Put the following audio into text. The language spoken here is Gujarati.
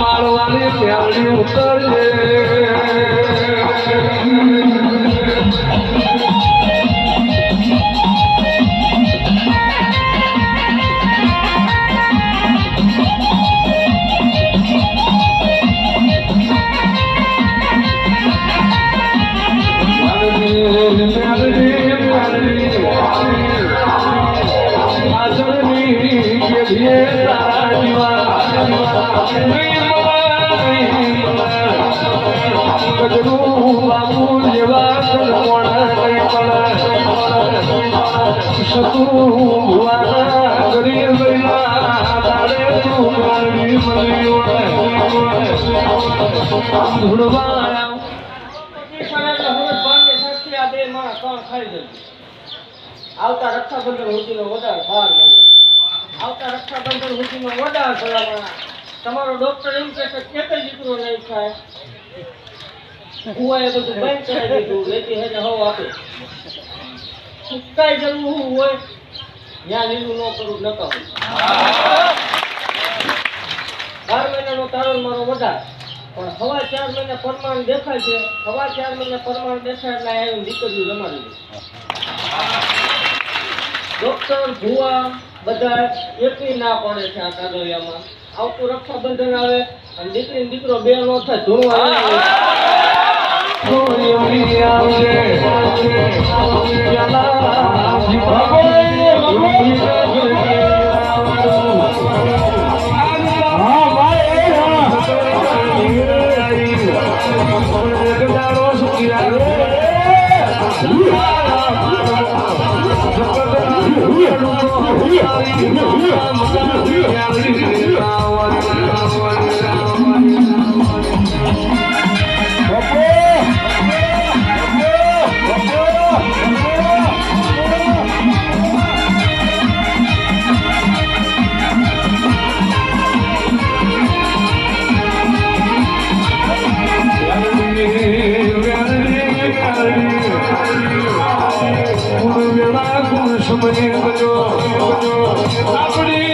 મારવાની પ્યારી ઉતરજે આવતા રક્ષાબંધન સુધીનો વડાર 12 મહિના આવતા રક્ષાબંધન સુધીનો વડાર ભલામણા તમારો ડોક્ટર એમ કહે છે કે દીકરો નહીં થાય હું એ બધું બંધ કરી દીધું લેતી હેને હવ આપે કઈ જરૂર હોય ત્યાં લીલું ન કરું ન કહું 12 મહિનાનો તારો મારો વડાર પણ હવા 4 મહિના પરમાણ દેખાય છે હવા 4 મહિના પરમાણ દેખાય એટલે આવી દીકરીઓ જમાડી દે ડોક્ટર ભુવા બધા એકી ના પડે છે આ કાદોરિયામાં આવતું રક્ષાબંધન આવે અને દીકરી દીકરો બે નો થાય ધૂણવા આપણી